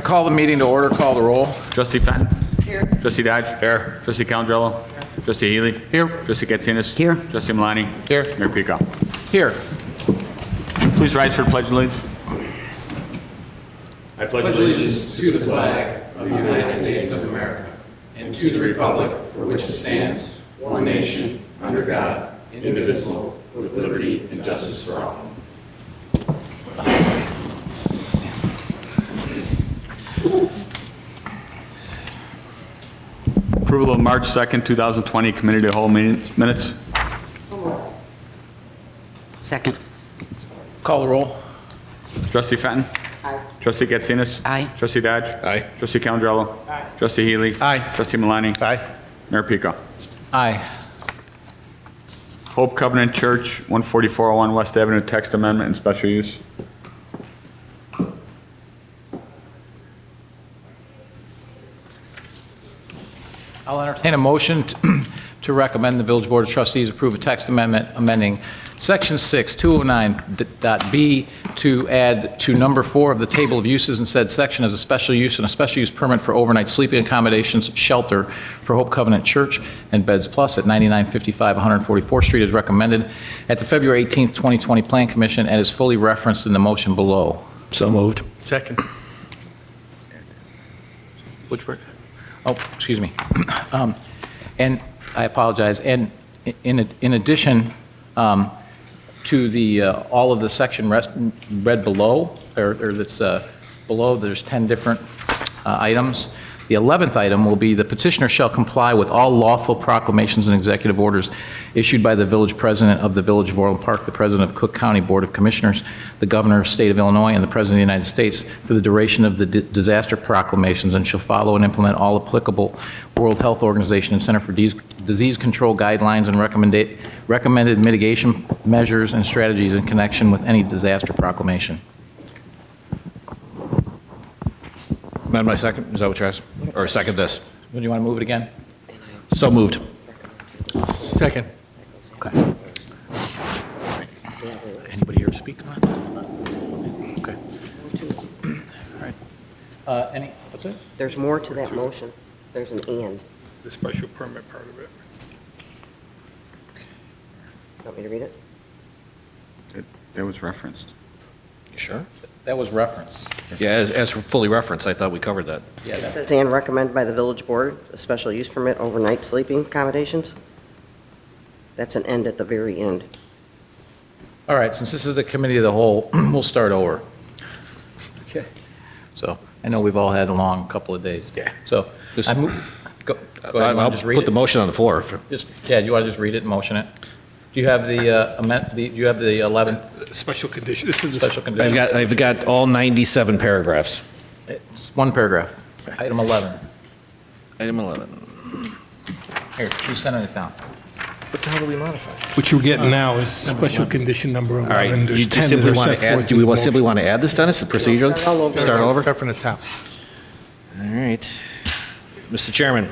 Call the meeting to order. Call the roll. Trustee Fenton. Here. Trustee Dodge. Here. Trustee Calandrello. Here. Trustee Healy. Here. Trustee Katsinas. Here. Trustee Malani. Here. Mayor Pico. Here. Please rise for the Pledge of Allegiance. I pledge allegiance to the flag of the United States of America and to the republic for which it stands, one nation, under God, indivisible, with liberty and justice for all. Approval of March 2nd, 2020 Committee of the Whole minutes. Second. Call the roll. Trustee Fenton. Aye. Trustee Katsinas. Aye. Trustee Dodge. Aye. Trustee Calandrello. Aye. Trustee Healy. Aye. Trustee Malani. Aye. Mayor Pico. Aye. Hope Covenant Church, 14401 West Avenue, text amendment and special use. I'll entertain a motion to recommend the Village Board of Trustees approve a text amendment amending Section 6, 209.b to add to number 4 of the table of uses in said section as a special use and a special use permit for overnight sleeping accommodations shelter for Hope Covenant Church and Beds Plus at 9955 144th Street as recommended at the February 18th, 2020 Plan Commission and is fully referenced in the motion below. So moved. Second. Which word? Oh, excuse me. And I apologize. And in addition to the all of the section read below, or that's below, there's 10 different items. The 11th item will be the petitioner shall comply with all lawful proclamations and executive orders issued by the village president of the Village of Orland Park, the president of Cook County Board of Commissioners, the governor of the state of Illinois, and the president of the United States for the duration of the disaster proclamations, and shall follow and implement all applicable World Health Organization and Center for Disease Control guidelines and recommended mitigation measures and strategies in connection with any disaster proclamation. Amend my second? Is that what you're asking? Or second this? Do you want to move it again? So moved. Second. Okay. Anybody here to speak on that? Okay. All right. What's it? There's more to that motion. There's an and. The special permit part of it. Want me to read it? That was referenced. You sure? That was referenced. Yeah, as fully referenced, I thought we covered that. Yeah. It says and recommended by the village board, a special use permit overnight sleeping accommodations. That's an end at the very end. All right, since this is the committee of the whole, we'll start over. Okay. So I know we've all had a long couple of days. Yeah. So Just- go ahead, I'll just read put it. the motion on the floor. Yeah, do you want to just read it and motion it? Do you have the do you have the 11th Special condition. This is special condition? I've got all 97 paragraphs. It's one paragraph. Item 11. Item 11. Here, she's sending it down. What the hell do we modify? what you're getting now is special condition number All right, 11. There's you 10 just that simply are want set to add, forth do in we the simply motion. want to add this, Dennis, the procedure? Start all over. Start over? Start from the top. All right. Mr. Chairman,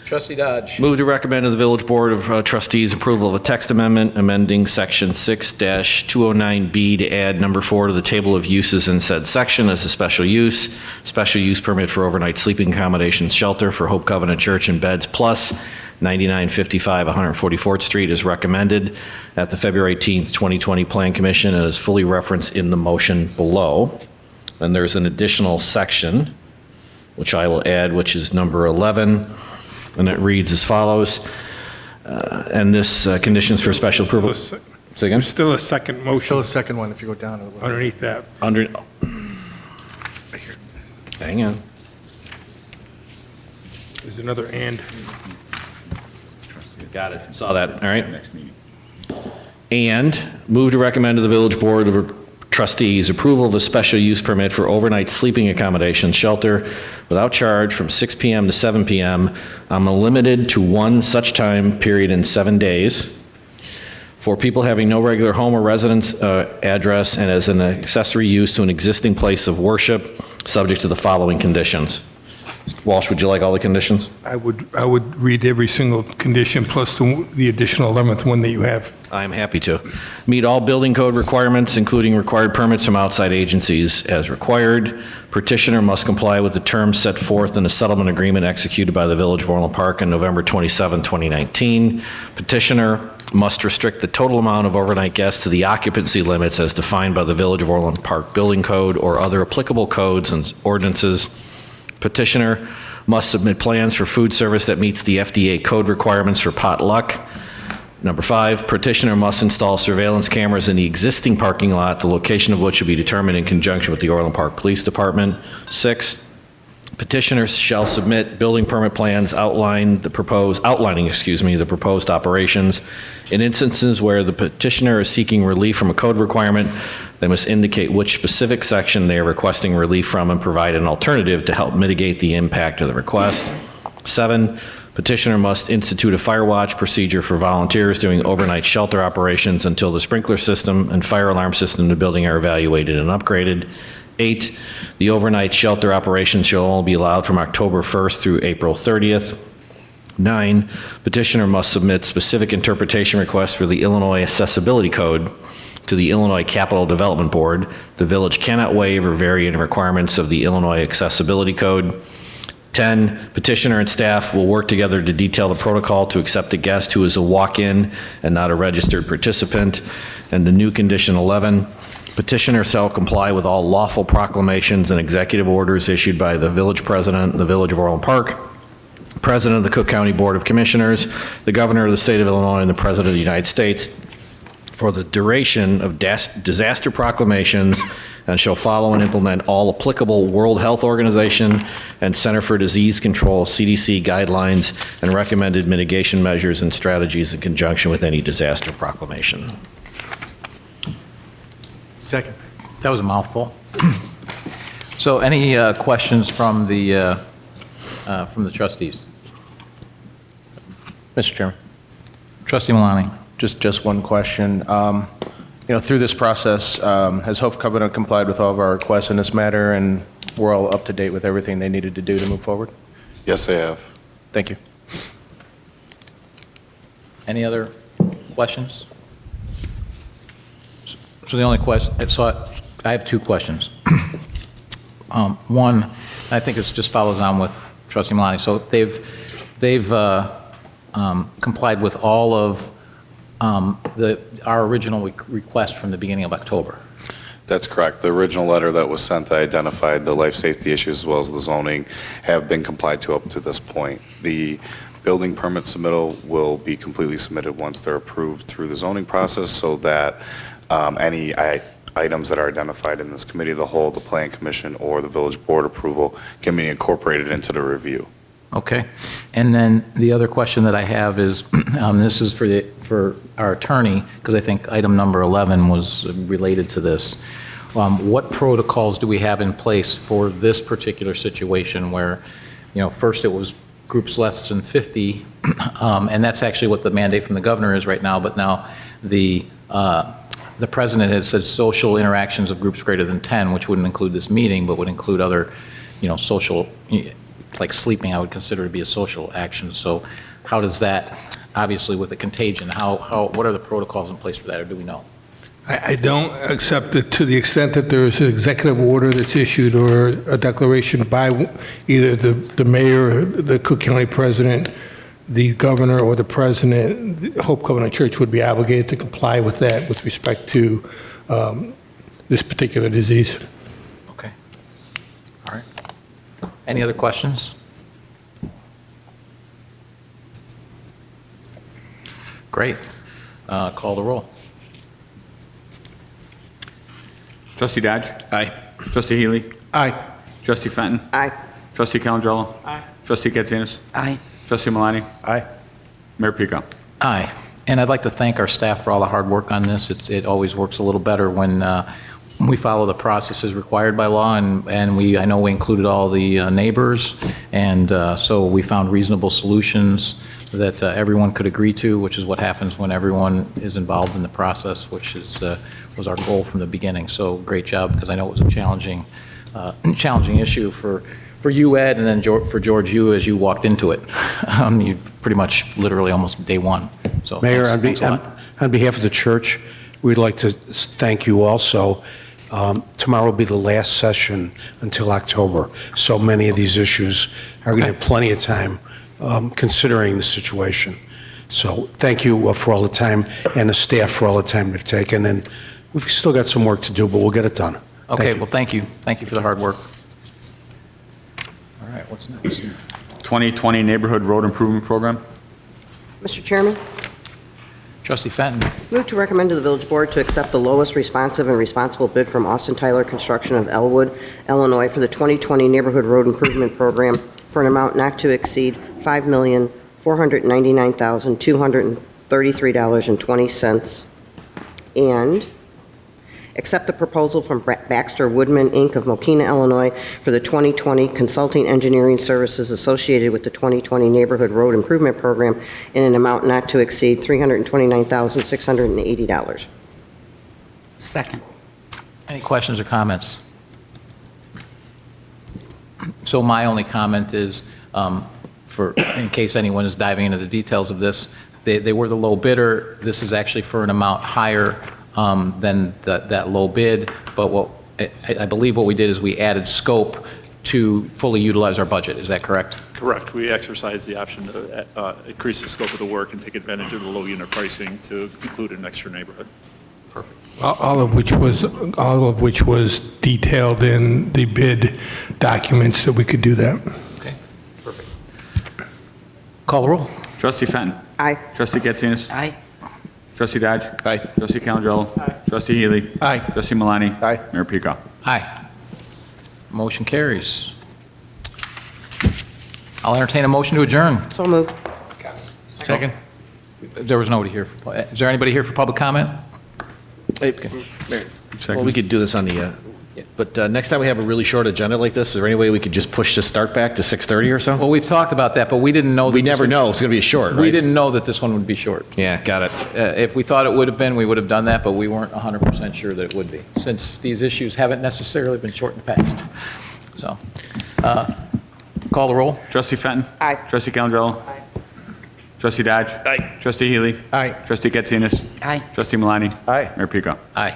Trustee Dodge. move to recommend to the Village Board of Trustees approval of a text amendment amending Section 6-209B to add number 4 to the table of uses in said section as a special use permit for overnight sleeping accommodations shelter for Hope Covenant Church and Beds Plus, 9955 144th Street, is recommended at the February 18th, 2020 Plan Commission and is fully referenced in the motion below. Then there's an additional section, which I will add, which is number 11. And it reads as follows, and this conditions for special approval. Say again? There's still a second Show motion the second one if you go down a little bit. underneath that. Under, hang on. There's another and. Got it. Saw that, all right. Next meeting. And move to recommend to the Village Board of Trustees approval of a special use permit for overnight sleeping accommodation shelter without charge from 6 p.m. to 7 p.m. Limited to one such time period in 7 days for people having no regular home or residence address and as an accessory use to an existing place of worship, subject to the following conditions. Walsh, would you like all the conditions? I would read every single condition plus the additional 11th one that you have. I'm happy to. Meet all building code requirements, including required permits from outside agencies as required. Petitioner must comply with the terms set forth in the settlement agreement executed by the Village of Orland Park on November 27, 2019. Petitioner must restrict the total amount of overnight guests to the occupancy limits as defined by the Village of Orland Park Building Code or other applicable codes and ordinances. Petitioner must submit plans for food service that meets the FDA code requirements for potluck. Number 5, petitioner must install surveillance cameras in the existing parking lot, the location of which should be determined in conjunction with the Orland Park Police Department. 6, petitioners shall submit building permit plans outlining the proposed operations. In instances where the petitioner is seeking relief from a code requirement, they must indicate which specific section they are requesting relief from and provide an alternative to help mitigate the impact of the request. 7, petitioner must institute a fire watch procedure for volunteers doing overnight shelter operations until the sprinkler system and fire alarm system in the building are evaluated and upgraded. 8, the overnight shelter operations shall only be allowed from October 1st through April 30th. 9, petitioner must submit specific interpretation requests for the Illinois Accessibility Code to the Illinois Capital Development Board. The village cannot waive or vary any requirements of the Illinois Accessibility Code. 10, petitioner and staff will work together to detail the protocol to accept a guest who is a walk-in and not a registered participant. And the new condition 11, petitioner shall comply with all lawful proclamations and executive orders issued by the village president, the Village of Orland Park, president of the Cook County Board of Commissioners, the governor of the state of Illinois, and the president of the United States for the duration of disaster proclamations, and shall follow and implement all applicable World Health Organization and Center for Disease Control CDC guidelines and recommended mitigation measures and strategies in conjunction with any disaster proclamation. Second. That was a mouthful. So any questions from the trustees? Mr. Chairman, Trustee Malani? just one question. Through this process, has Hope Covenant complied with all of our requests in this matter, and we're all up to date with everything they needed to do to move forward? Yes, they have. Thank you. Any other questions? So the only question, so I have 2 questions. One, I think it just follows on with Trustee Malani. So they've complied with all of our original request from the beginning of October. That's correct. The original letter that was sent that identified the life safety issues as well as the zoning have been complied to up to this point. The building permit submittal will be completely submitted once they're approved through the zoning process, so that any items that are identified in this committee of the whole, the plan commission, or the village board approval can be incorporated into the review. Okay. And then the other question that I have is, this is for our attorney, because I think item number 11 was related to this. What protocols do we have in place for this particular situation where, first it was groups less than 50, and that's actually what the mandate from the governor is right now, but now the president has said social interactions of groups greater than 10, which wouldn't include this meeting, but would include other, social, like sleeping, I would consider to be a social action. So how does that, obviously with the contagion, what are the protocols in place for that, or do we know? I don't accept that to the extent that there is an executive order that's issued or a declaration by either the mayor, the Cook County president, the governor, or the president, the Hope Covenant Church would be obligated to comply with that with respect to this particular disease. Okay. All right. Any other questions? Great. Call the roll. Trustee Dodge? Aye. Trustee Healy? Aye. Trustee Fenton? Aye. Trustee Calandrello? Aye. Trustee Katsinas? Aye. Trustee Malani? Aye. Mayor Pico? Aye. And I'd like to thank our staff for all the hard work on this. It always works a little better when we follow the processes required by law, and I know we included all the neighbors, and so we found reasonable solutions that everyone could agree to, which is what happens when everyone is involved in the process, which was our goal from the beginning. So great job, because I know it was a challenging issue for for you, Ed, and then for George, you, as you walked into it. You pretty much, literally, almost day one. So Mayor, thanks a lot. on behalf of the church, we'd like to thank you also. Tomorrow will be the last session until October, so many of these issues are going to have plenty of time considering the situation. So thank you for all the time, and the staff for all the time they've taken, and we've still got some work to do, but we'll get it done. Okay, well, thank you. Thank you for the hard work. All right, what's next? 2020 Neighborhood Road Improvement Program. Mr. Chairman, Trustee Fenton. move to recommend to the village board to accept the lowest responsive and responsible bid from Austin Tyler Construction of Elwood, Illinois for the 2020 Neighborhood Road Improvement Program for an amount not to exceed $5,499,233.20, and accept the proposal from Baxter Woodman, Inc. of Mokina, Illinois for the 2020 consulting engineering services associated with the 2020 Neighborhood Road Improvement Program in an amount not to exceed $329,680. Second. Any questions or comments? So my only comment is, in case anyone is diving into the details of this, they were the low bidder. This is actually for an amount higher than that low bid, but I believe what we did is we added scope to fully utilize our budget. Is that correct? Correct. We exercised the option to increase the scope of the work and take advantage of the low unit pricing to include an extra neighborhood. Perfect. All of which was detailed in the bid documents that we could do that. Okay, perfect. Call the roll. Trustee Fenton. Aye. Trustee Katsinas. Aye. Trustee Dodge. Aye. Trustee Calangelo. Trustee Healy. Aye. Trustee Malani. Aye. Mayor Pico. Aye. Motion carries. I'll entertain a motion to adjourn. So moved. Second. There was nobody here. Is there anybody here for public comment? Well, we could do this on the, but next time we have a really short agenda like this, is there any way we could just push the start back to 6:30 or so? Well, we've talked about that, but we didn't know. We never know. It's going to be short, right? We didn't know that this one would be short. Yeah, got it. If we thought it would have been, we would have done that, but we weren't 100% sure that it would be, since these issues haven't necessarily been short in the past. So, call the roll. Trustee Fenton. Aye. Trustee Calangelo. Aye. Trustee Dodge. Aye. Trustee Healy. Aye. Trustee Katsinas. Aye. Trustee Malani. Aye. Mayor Pico. Aye.